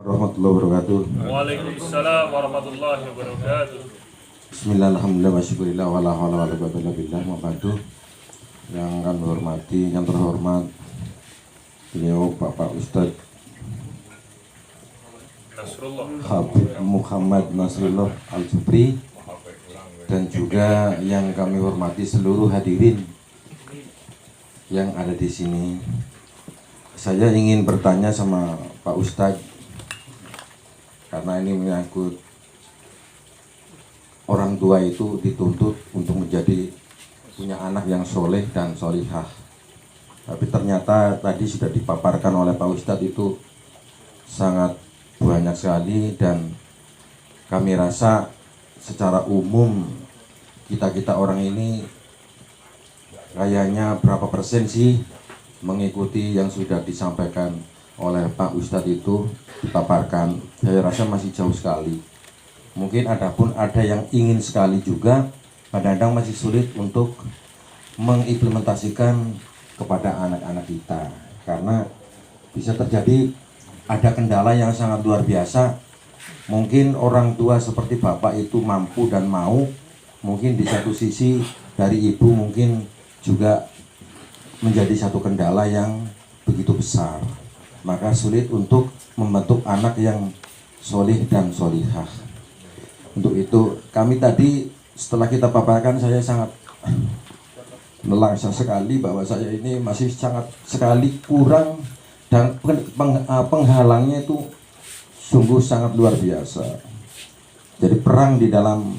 Warahmatullahi wabarakatuh. Waalaikumsalam warahmatullahi wabarakatuh. Bismillah, alhamdulillah, wa syukurillah, wa la hawla wa la quwwata illa billah, wa ba'du. Yang kami hormati, yang terhormat beliau Bapak Ustadz Nasrullah Habib Muhammad Nasrullah Al-Jubri, dan juga yang kami hormati seluruh hadirin yang ada di sini. Saya ingin bertanya sama Pak Ustadz, karena ini menyangkut orang tua itu dituntut untuk menjadi punya anak yang soleh dan solihah. Tapi ternyata tadi sudah dipaparkan oleh Pak Ustadz itu sangat banyak sekali, dan kami rasa secara umum kita orang ini kayaknya berapa persen sih mengikuti yang sudah disampaikan oleh Pak Ustadz itu dipaparkan. Saya rasa masih jauh sekali. Mungkin ada yang ingin sekali juga, kadang-kadang masih sulit untuk mengimplementasikan kepada anak-anak kita, karena bisa terjadi ada kendala yang sangat luar biasa. Mungkin orang tua seperti bapak itu mampu dan mau, mungkin di satu sisi dari ibu mungkin juga menjadi satu kendala yang begitu besar, maka sulit untuk membentuk anak yang solih dan solihah. Untuk itu kami tadi setelah kita paparkan, saya sangat melangsa sekali bahwa saya ini masih sangat sekali kurang, dan penghalangnya itu sungguh sangat luar biasa. Jadi perang di dalam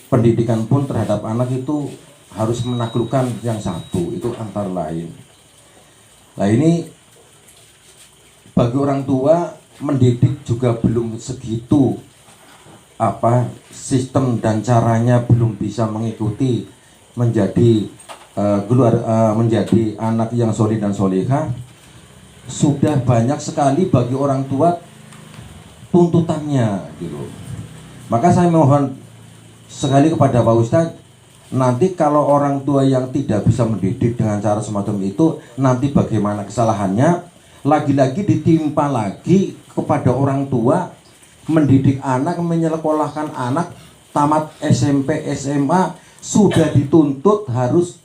pendidikan pun terhadap anak itu harus menaklukkan yang satu, itu antara lain. Nah ini bagi orang tua mendidik juga belum segitu sistem dan caranya belum bisa mengikuti menjadi menjadi anak yang solih dan solihah. Sudah banyak sekali bagi orang tua tuntutannya gitu. Maka saya mohon sekali kepada Pak Ustadz, nanti kalau orang tua yang tidak bisa mendidik dengan cara semacam itu, nanti bagaimana kesalahannya? Lagi-lagi ditimpa lagi kepada orang tua mendidik anak, menyekolahkan anak, tamat SMP, SMA, sudah dituntut harus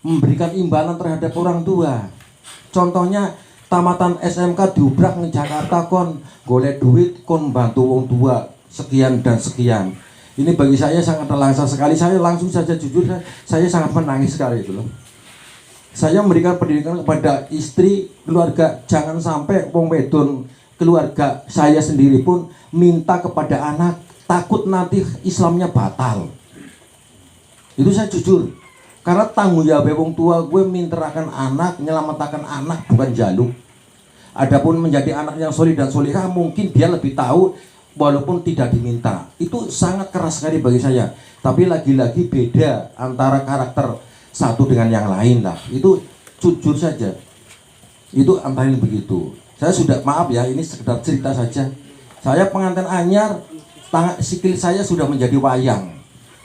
memberikan imbalan terhadap orang tua. Contohnya tamatan SMK diubrak di Jakarta, kon golek duit, kon bantu wong tua sekian dan sekian. Ini bagi saya sangat terlangsa sekali. Saya langsung saja jujur, saya sangat menangis sekali itu loh. Saya memberikan pendidikan kepada istri, keluarga. Jangan sampai wong wedon keluarga saya sendiri pun minta kepada anak, takut nanti Islamnya batal. Itu saya jujur. Karena tanggung jawab wong tua gue minterakan anak, menyelamatkan anak, bukan jaluk. Adapun menjadi anak yang solih dan solihah, mungkin dia lebih tahu walaupun tidak diminta. Itu sangat keras sekali bagi saya. Tapi lagi-lagi beda antara karakter satu dengan yang lain lah. Itu jujur saja. Itu antara ini begitu. Saya sudah, maaf ya, ini sekedar cerita saja. Saya pengantin anyar, sikil saya sudah menjadi wayang.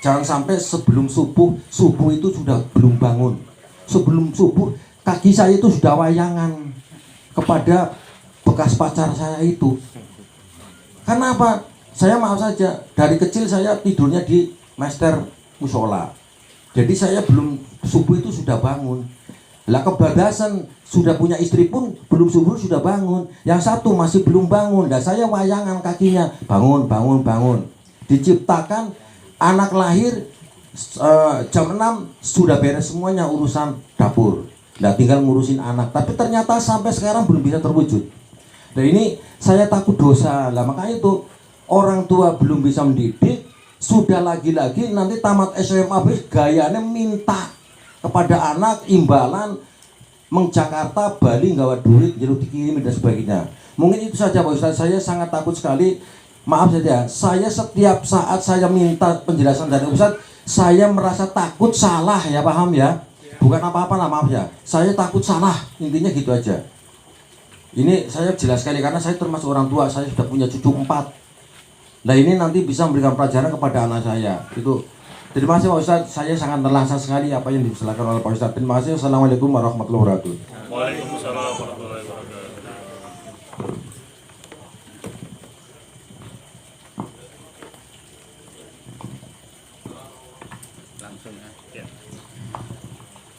Jangan sampai sebelum subuh itu sudah belum bangun. Sebelum subuh kaki saya itu sudah wayangan kepada bekas pacar saya itu. Karena apa? Saya maaf saja, dari kecil saya tidurnya di master musola. Jadi saya belum subuh itu sudah bangun. Lah kebablasan, sudah punya istri pun belum subuh sudah bangun. Yang satu masih belum bangun. Lah saya wayangan kakinya, bangun. Diciptakan anak lahir jam 6 sudah beres semuanya urusan dapur. Lah tinggal ngurusin anak. Tapi ternyata sampai sekarang belum bisa terwujud. Nah ini saya takut dosa. Lah makanya itu orang tua belum bisa mendidik, sudah lagi-lagi nanti tamat SMA gayanya minta kepada anak imbalan Jakarta, Bali, gawa duit, jeruk dikirim dan sebagainya. Mungkin itu saja Pak Ustadz. Saya sangat takut sekali. Maaf saja, saya setiap saat saya minta penjelasan dari Ustadz, saya merasa takut salah, ya paham ya? Bukan apa-apa lah, maaf ya. Saya takut salah, intinya gitu aja. Ini saya jelas sekali karena saya termasuk orang tua, saya sudah punya cucu 4. Nah ini nanti bisa memberikan pelajaran kepada anak saya. Itu. Terima kasih Pak Ustadz, saya sangat terlangsa sekali apa yang dipersilakan oleh Pak Ustadz. Terima kasih. Assalamualaikum warahmatullahi wabarakatuh. Waalaikumsalam warahmatullahi wabarakatuh.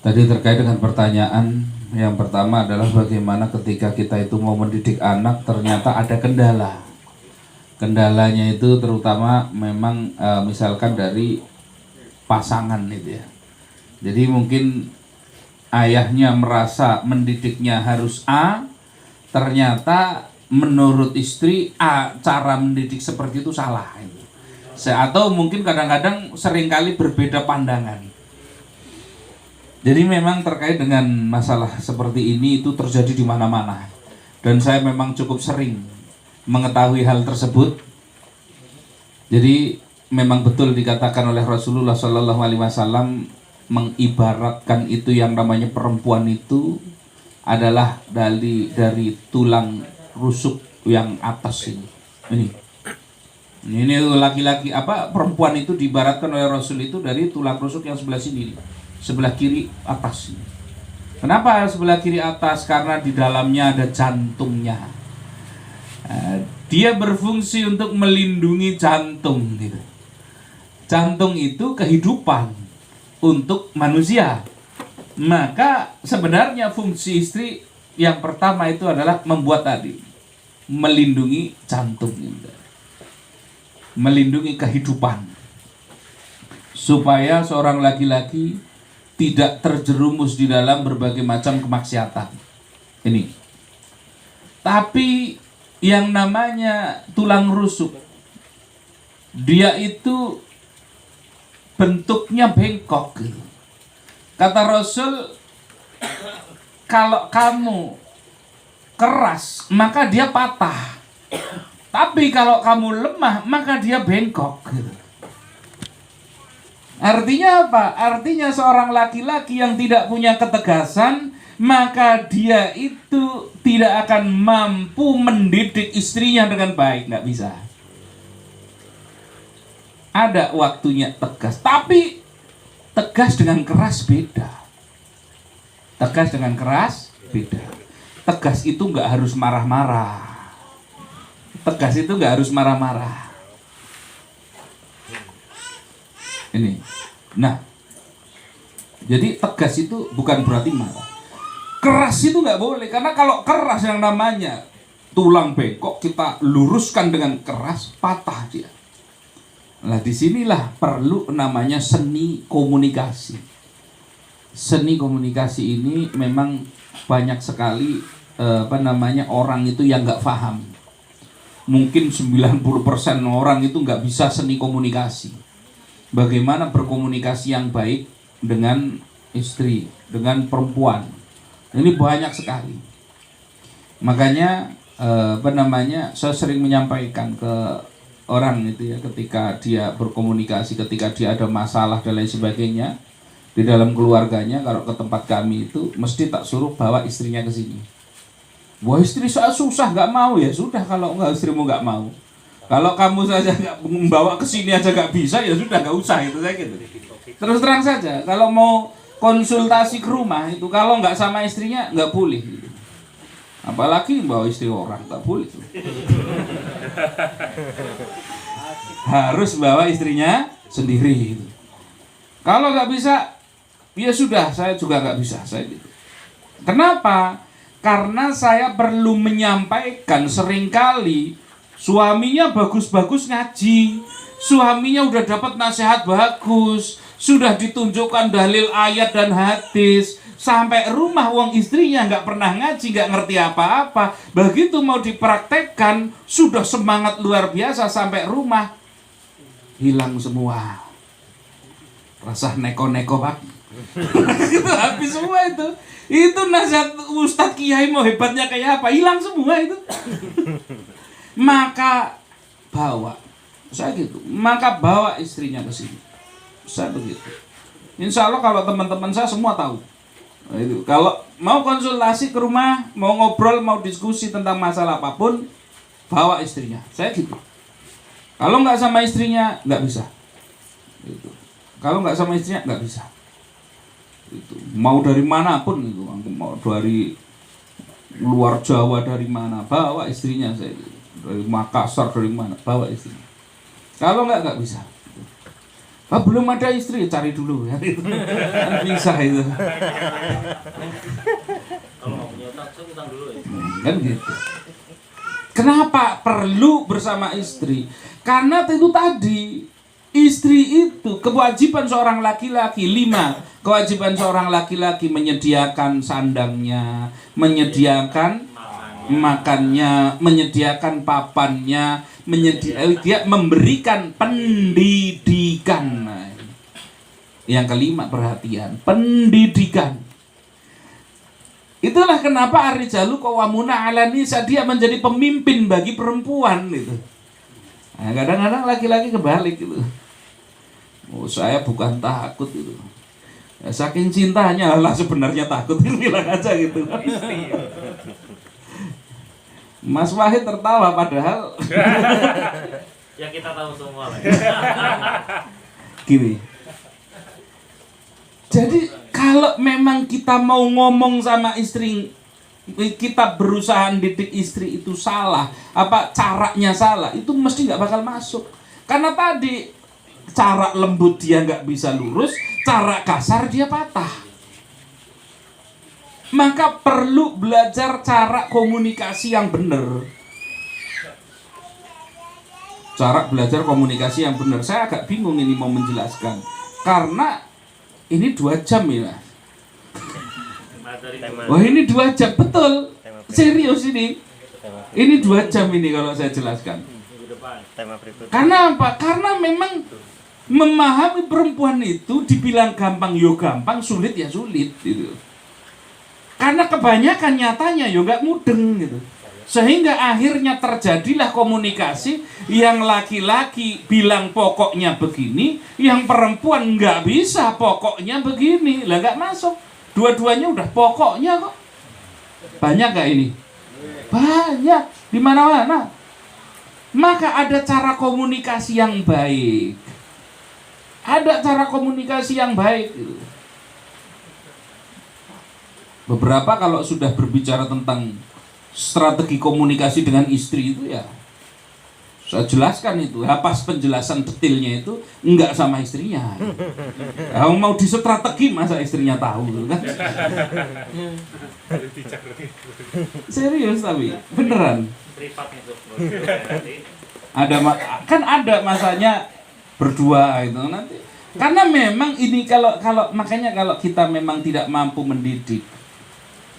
Tadi terkait dengan pertanyaan yang pertama adalah bagaimana ketika kita itu mau mendidik anak ternyata ada kendala. Kendalanya itu terutama memang misalkan dari pasangan itu ya. Jadi mungkin ayahnya merasa mendidiknya harus A, ternyata menurut istri A cara mendidik seperti itu salah. Atau mungkin kadang-kadang seringkali berbeda pandangan. Jadi memang terkait dengan masalah seperti ini itu terjadi di mana-mana. Dan saya memang cukup sering mengetahui hal tersebut. Jadi memang betul dikatakan oleh Rasulullah SAW mengibaratkan itu yang namanya perempuan itu adalah dari tulang rusuk yang atas ini. Ini laki-laki perempuan itu diibaratkan oleh Rasul itu dari tulang rusuk yang sebelah sini nih. Sebelah kiri atas. Kenapa sebelah kiri atas? Karena di dalamnya ada jantungnya. Dia berfungsi untuk melindungi jantung gitu. Jantung itu kehidupan untuk manusia. Maka sebenarnya fungsi istri yang pertama itu adalah membuat tadi melindungi jantung gitu. Melindungi kehidupan. Supaya seorang laki-laki tidak terjerumus di dalam berbagai macam kemaksiatan. Ini. Tapi yang namanya tulang rusuk, dia itu bentuknya bengkok. Kata Rasul, kalau kamu keras, maka dia patah. Tapi kalau kamu lemah, maka dia bengkok. Artinya apa? Artinya seorang laki-laki yang tidak punya ketegasan, maka dia itu tidak akan mampu mendidik istrinya dengan baik. Nggak bisa. Ada waktunya tegas, tapi tegas dengan keras beda. Tegas dengan keras beda. Tegas itu nggak harus marah-marah. Tegas itu nggak harus marah-marah. Ini. Nah, jadi tegas itu bukan berarti marah. Keras itu nggak boleh, karena kalau keras yang namanya tulang bengkok kita luruskan dengan keras, patah dia. Nah, disinilah perlu namanya seni komunikasi. Seni komunikasi ini memang banyak sekali orang itu yang nggak paham. Mungkin 90% orang itu nggak bisa seni komunikasi. Bagaimana berkomunikasi yang baik dengan istri, dengan perempuan. Ini banyak sekali. Makanya saya sering menyampaikan ke orang itu ya, ketika dia berkomunikasi, ketika dia ada masalah dan lain sebagainya di dalam keluarganya, kalau ke tempat kami itu mesti tak suruh bawa istrinya ke sini. Wah, istri saya susah, nggak mau, ya sudah, kalau nggak istrimu nggak mau. Kalau kamu saja nggak membawa ke sini aja nggak bisa, ya sudah nggak usah, itu saya gitu. Terus terang saja, kalau mau konsultasi ke rumah itu kalau nggak sama istrinya nggak boleh. Gitu. Apalagi bawa istri orang, nggak boleh. Harus bawa istrinya sendiri. Gitu. Kalau nggak bisa, ya sudah, saya juga nggak bisa, saya gitu. Kenapa? Karena saya perlu menyampaikan seringkali. Suaminya bagus-bagus ngaji, suaminya udah dapat nasihat bagus, sudah ditunjukkan dalil ayat dan hadis, sampai rumah uang istrinya nggak pernah ngaji, nggak ngerti apa-apa. Begitu mau dipraktekkan, sudah semangat luar biasa, sampai rumah hilang semua. Rasa neko-neko pak. Itu habis semua itu. Itu nasihat Ustadz Kiai mau hebatnya kayak apa, hilang semua itu. Maka bawa, saya gitu, maka bawa istrinya ke sini. Saya begitu. Insya Allah kalau teman-teman saya semua tahu. Nah, itu. Kalau mau konsultasi ke rumah, mau ngobrol, mau diskusi tentang masalah apapun, bawa istrinya. Saya gitu. Kalau nggak sama istrinya, nggak bisa. Gitu. Kalau nggak sama istrinya, nggak bisa. Gitu. Mau dari manapun, gitu. Mau dari luar Jawa, dari mana, bawa istrinya saya. Gitu. Dari Makassar, dari mana, bawa istrinya. Kalau nggak bisa. Belum ada istri, cari dulu ya. Kan bisa itu. Kalau mau punya utang, saya utang dulu ya. Kan gitu. Kenapa perlu bersama istri? Karena itu tadi, istri itu kewajiban seorang laki-laki 5. Kewajiban seorang laki-laki menyediakan sandangnya, menyediakan makannya, menyediakan papannya, dia memberikan pendidikan. Nah, yang kelima perhatian, pendidikan. Itulah kenapa ar-rijalu qawwamuna 'alan nisa, dia menjadi pemimpin bagi perempuan gitu. Nah, kadang-kadang laki-laki kebalik gitu. Oh, saya bukan takut gitu. Ya, saking cintanya lah sebenarnya takut, bilang aja gitu. Mas Wahid tertawa padahal Ya kita tahu semua lah. gini. Jadi kalau memang kita mau ngomong sama istri, kita berusaha didik istri itu salah, caranya salah, itu mesti nggak bakal masuk. Karena tadi cara lembut dia nggak bisa lurus, cara kasar dia patah. Maka perlu belajar cara komunikasi yang benar. Cara belajar komunikasi yang benar. Saya agak bingung ini mau menjelaskan. Karena ini 2 jam ya. Wah ini 2 jam, betul. Serius ini. Ini 2 jam ini kalau saya jelaskan. Karena apa? Karena memang memahami perempuan itu dibilang gampang yo gampang, sulit ya sulit gitu. Karena kebanyakan nyatanya yo nggak mudeng gitu. Sehingga akhirnya terjadilah komunikasi yang laki-laki bilang pokoknya begini, yang perempuan nggak bisa pokoknya begini, lah nggak masuk. Dua-duanya udah pokoknya kok. Banyak nggak ini? Banyak, di mana-mana. Maka ada cara komunikasi yang baik. Ada cara komunikasi yang baik. Beberapa kalau sudah berbicara tentang strategi komunikasi dengan istri itu ya saya jelaskan itu. Pas penjelasan detailnya itu enggak sama istrinya. Kamu mau disestrategi masa istrinya tahu kan? Serius tapi beneran. Ada masanya berdua itu nanti. Karena memang ini kalau makanya kalau kita memang tidak mampu mendidik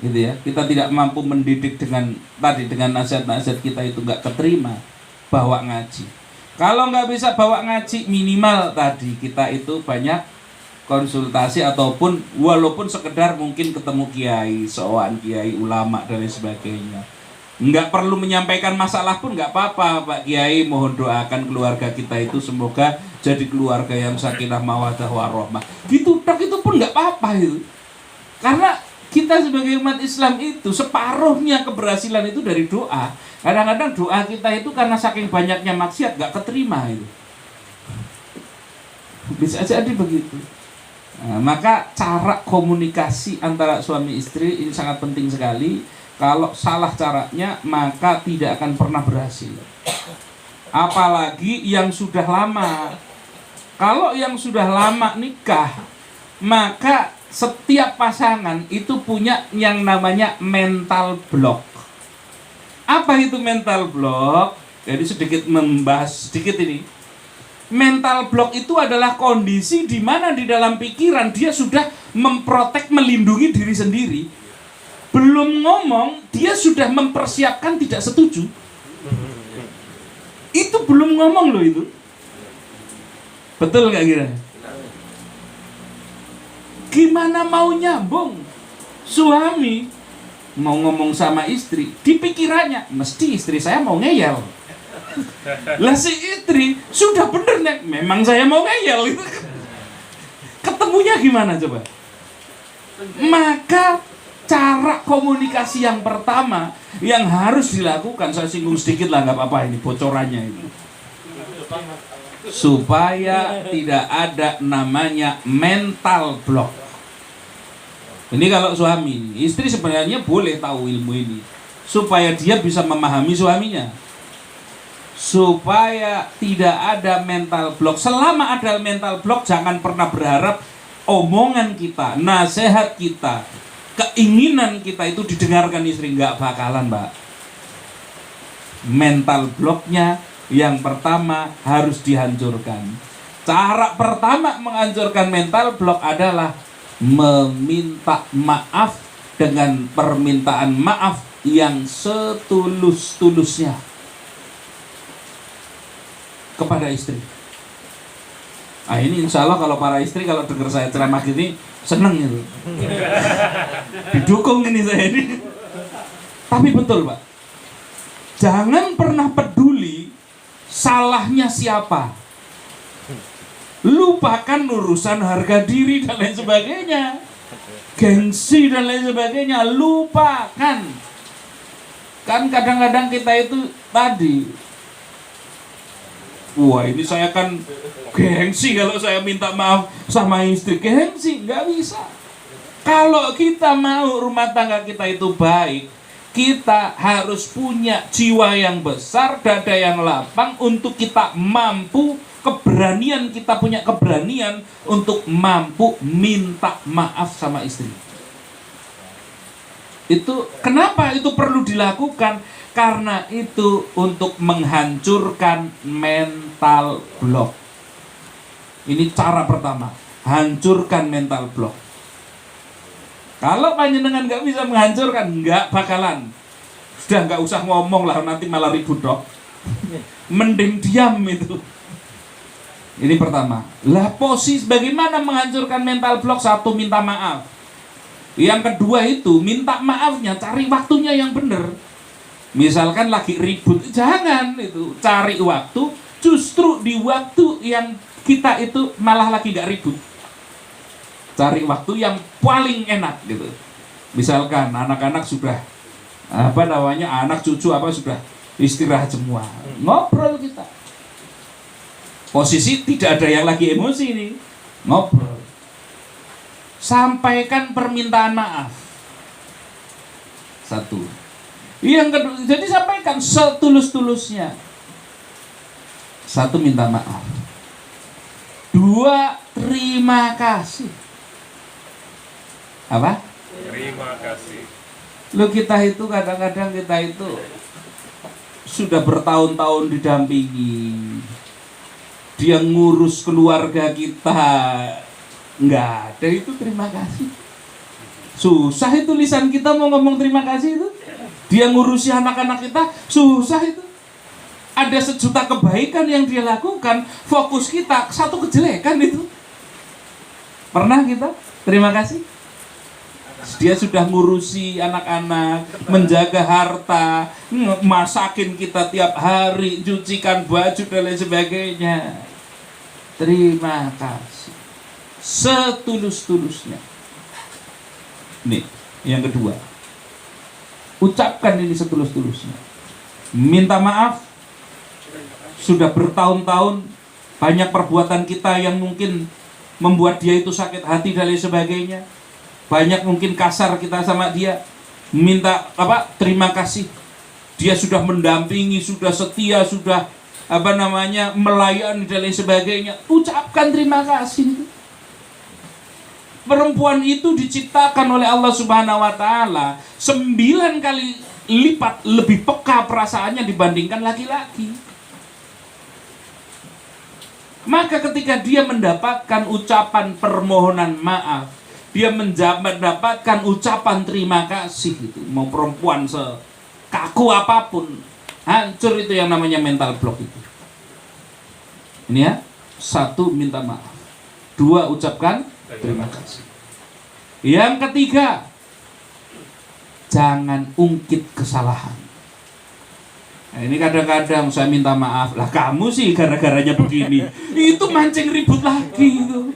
gitu ya, kita tidak mampu mendidik dengan nasihat-nasihat kita itu nggak keterima, bawa ngaji. Kalau nggak bisa bawa ngaji, minimal tadi kita itu banyak konsultasi ataupun walaupun sekedar mungkin ketemu kiai, sowan kiai, ulama dan lain sebagainya. Nggak perlu menyampaikan masalah pun nggak apa-apa, Pak Kiai, mohon doakan keluarga kita itu semoga jadi keluarga yang sakinah mawaddah warahmah. Gitu, itu pun nggak apa-apa itu. Karena kita sebagai umat Islam itu separuhnya keberhasilan itu dari doa. Kadang-kadang doa kita itu karena saking banyaknya maksiat gak keterima itu. Bisa jadi begitu. Nah, maka cara komunikasi antara suami istri ini sangat penting sekali. Kalau salah caranya maka tidak akan pernah berhasil. Apalagi yang sudah lama. Kalau yang sudah lama nikah, maka setiap pasangan itu punya yang namanya mental block. Apa itu mental block? Jadi sedikit membahas sedikit ini. Mental block itu adalah kondisi di mana di dalam pikiran dia sudah memprotek, melindungi diri sendiri. Belum ngomong, dia sudah mempersiapkan tidak setuju. Itu belum ngomong loh itu. Betul nggak kira? Gimana mau nyambung? Suami mau ngomong sama istri, di pikirannya mesti istri saya mau ngeyel. Lah si istri sudah bener nih, memang saya mau ngeyel. Ketemunya gimana coba? Maka cara komunikasi yang pertama yang harus dilakukan, saya singgung sedikit lah, nggak apa-apa ini bocorannya itu, supaya tidak ada namanya mental block. Ini kalau suami, istri sebenarnya boleh tahu ilmu ini supaya dia bisa memahami suaminya. supaya tidak ada mental block. Selama ada mental block, jangan pernah berharap omongan kita, nasihat kita, keinginan kita itu didengarkan istri. Nggak bakalan, Mbak. Mental blocknya yang pertama harus dihancurkan. Cara pertama menghancurkan mental block adalah meminta maaf dengan permintaan maaf yang setulus-tulusnya kepada istri. Ah, ini insya Allah kalau para istri kalau dengar saya ceramah gini seneng gitu. Didukung ini saya ini. Tapi betul, Pak. Jangan pernah peduli salahnya siapa. Lupakan urusan harga diri dan lain sebagainya. Gengsi dan lain sebagainya, lupakan. Kan kadang-kadang kita itu tadi, wah ini saya kan gengsi kalau saya minta maaf sama istri. Gengsi, nggak bisa. Kalau kita mau rumah tangga kita itu baik, kita harus punya jiwa yang besar, dada yang lapang untuk kita mampu, keberanian, kita punya keberanian untuk mampu minta maaf sama istri. Itu kenapa itu perlu dilakukan? Karena itu untuk menghancurkan mental block. Ini cara pertama, hancurkan mental block. Kalau panjenengan nggak bisa menghancurkan, nggak bakalan. Sudah nggak usah ngomong lah, nanti malah ribut dok. Mending diam itu. Ini pertama. Lah posisi bagaimana menghancurkan mental block? Satu, minta maaf. Yang kedua itu minta maafnya, cari waktunya yang benar. Misalkan lagi ribut, jangan itu cari waktu. Justru di waktu yang kita itu malah lagi nggak ribut. Cari waktu yang paling enak gitu. Misalkan anak-anak sudah anak cucu sudah istirahat semua, ngobrol kita. Posisi tidak ada yang lagi emosi nih, ngobrol. Sampaikan permintaan maaf. Satu. Yang kedua, jadi sampaikan setulus-tulusnya. Satu, minta maaf. Dua, terima kasih. Apa? Terima kasih. Lu kita itu kadang-kadang kita itu sudah bertahun-tahun didampingi. Dia ngurus keluarga kita, nggak ada itu terima kasih. Susah itu lisan kita mau ngomong terima kasih itu. Dia ngurusi anak-anak kita, susah itu. Ada sejuta kebaikan yang dia lakukan, fokus kita satu kejelekan itu. Pernah kita terima kasih? Dia sudah ngurusi anak-anak, menjaga harta, masakin kita tiap hari, cucikan baju dan lain sebagainya. Terima kasih setulus-tulusnya. Nih, yang kedua, ucapkan ini setulus-tulusnya. Minta maaf. Sudah bertahun-tahun banyak perbuatan kita yang mungkin membuat dia itu sakit hati dan lain sebagainya. Banyak mungkin kasar kita sama dia. Minta terima kasih. Dia sudah mendampingi, sudah setia, sudah melayani dan lain sebagainya. Ucapkan terima kasih. Perempuan itu diciptakan oleh Allah Subhanahu wa taala 9 kali lipat lebih peka perasaannya dibandingkan laki-laki. Maka ketika dia mendapatkan ucapan permohonan maaf, dia mendapatkan ucapan terima kasih itu, mau perempuan sekaku apapun, hancur itu yang namanya mental block itu. Ini ya, satu, minta maaf. Dua, ucapkan terima kasih. Yang ketiga, jangan ungkit kesalahan. Nah, ini kadang-kadang saya minta maaf, lah kamu sih gara-garanya begini, itu mancing ribut lagi itu.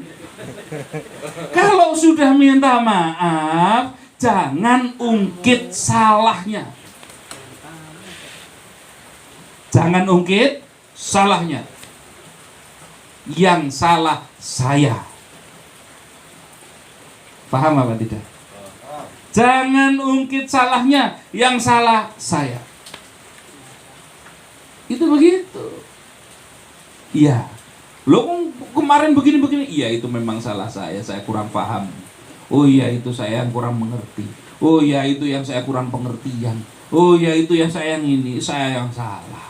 Kalau sudah minta maaf, jangan ungkit salahnya. Jangan ungkit salahnya. Yang salah saya. Paham apa tidak? Jangan ungkit salahnya, yang salah saya. Itu begitu. Iya. Lo kemarin begini-begini. Iya, itu memang salah saya kurang paham. Oh iya, itu saya yang kurang mengerti. Oh iya, itu yang saya kurang pengertian. Oh iya, itu yang saya yang ini, saya yang salah.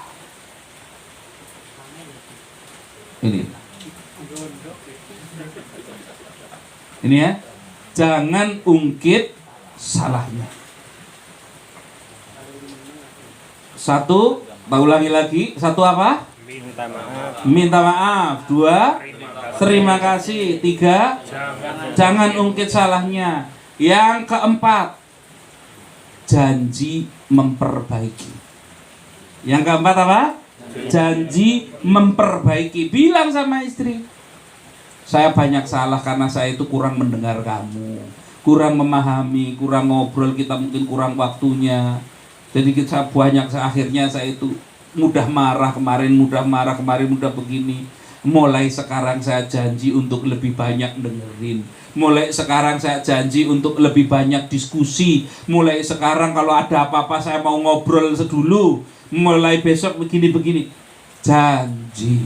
Ini ya, jangan ungkit salahnya. Satu, ulangi lagi. Satu apa? Minta maaf. Minta maaf. Dua, terima kasih. Tiga, jangan ungkit salahnya. Yang keempat, janji memperbaiki. Yang keempat apa? Janji memperbaiki. Bilang sama istri, saya banyak salah karena saya itu kurang mendengar kamu, kurang memahami, kurang ngobrol, kita mungkin kurang waktunya. Jadi kita akhirnya saya itu mudah marah kemarin, mudah begini. Mulai sekarang saya janji untuk lebih banyak dengerin. Mulai sekarang saya janji untuk lebih banyak diskusi. Mulai sekarang kalau ada apa-apa saya mau ngobrol sedulu. Mulai besok begini-begini. Janji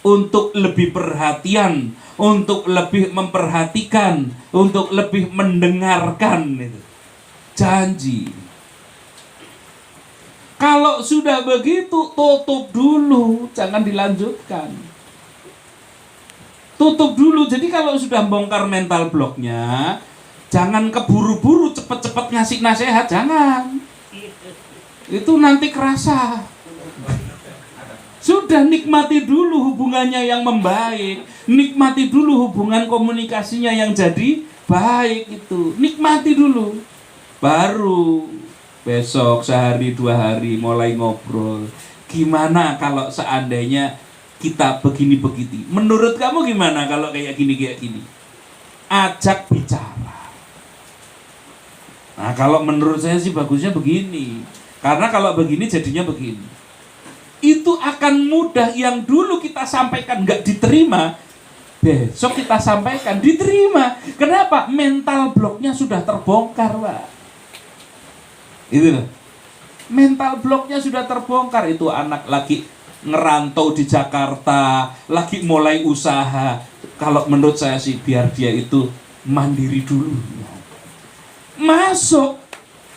untuk lebih perhatian, untuk lebih memperhatikan, untuk lebih mendengarkan. Janji. Kalau sudah begitu, tutup dulu, jangan dilanjutkan. Tutup dulu. Jadi kalau sudah bongkar mental blocknya, jangan keburu-buru cepet-cepet ngasih nasihat, jangan. Itu nanti kerasa. Sudah nikmati dulu hubungannya yang membaik, nikmati dulu hubungan komunikasinya yang jadi baik itu, nikmati dulu. Baru besok sehari 2 hari mulai ngobrol. Gimana kalau seandainya kita begini begitu? Menurut kamu gimana kalau kayak gini? Ajak bicara. Nah, kalau menurut saya sih bagusnya begini. Karena kalau begini jadinya begini. Itu akan mudah. Yang dulu kita sampaikan nggak diterima, besok kita sampaikan diterima. Kenapa? Mental blocknya sudah terbongkar, Pak. Itu loh. Mental blocknya sudah terbongkar. Itu anak lagi ngerantau di Jakarta, lagi mulai usaha. Kalau menurut saya sih biar dia itu mandiri dulu. Masuk.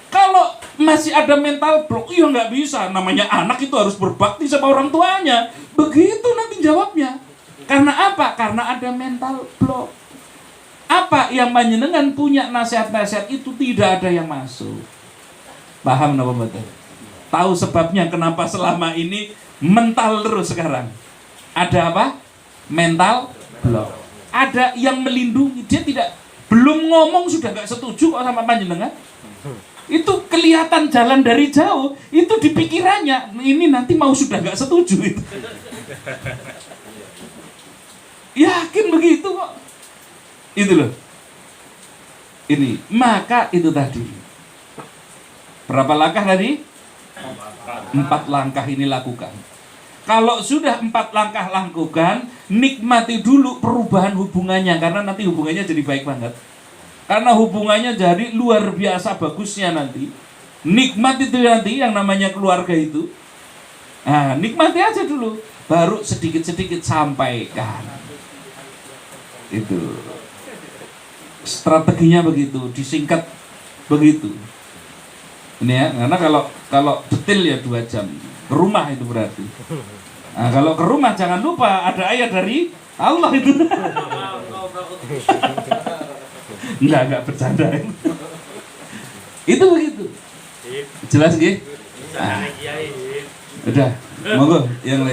Kalau masih ada mental block, ya nggak bisa. Namanya anak itu harus berbakti sama orang tuanya. Begitu nanti jawabnya. Karena apa? Karena ada mental block. Apa yang panjenengan punya nasihat-nasihat itu tidak ada yang masuk. Paham napa mboten? Tahu sebabnya kenapa selama ini mental terus sekarang? Ada apa? Mental block. Ada yang melindungi, dia tidak, belum ngomong sudah gak setuju kok sama panjenengan. Itu kelihatan jalan dari jauh, itu di pikirannya, ini nanti mau sudah gak setuju itu. Yakin begitu kok. Itu loh. Ini, maka itu tadi. Berapa langkah tadi? 4 langkah ini lakukan. Kalau sudah 4 langkah lakukan, nikmati dulu perubahan hubungannya. Karena nanti hubungannya jadi baik banget. Karena hubungannya jadi luar biasa bagusnya nanti. Nikmati itu nanti yang namanya keluarga itu. Nah, nikmati aja dulu. Baru sedikit-sedikit sampaikan. Itu. Strateginya begitu, disingkat begitu. Ini ya, karena kalau detail ya 2 jam. Ke rumah itu berarti. Nah, kalau ke rumah jangan lupa ada ayat dari Allah itu. Enggak bercanda. Itu begitu. Jelas nggih? Udah, monggo yang lain.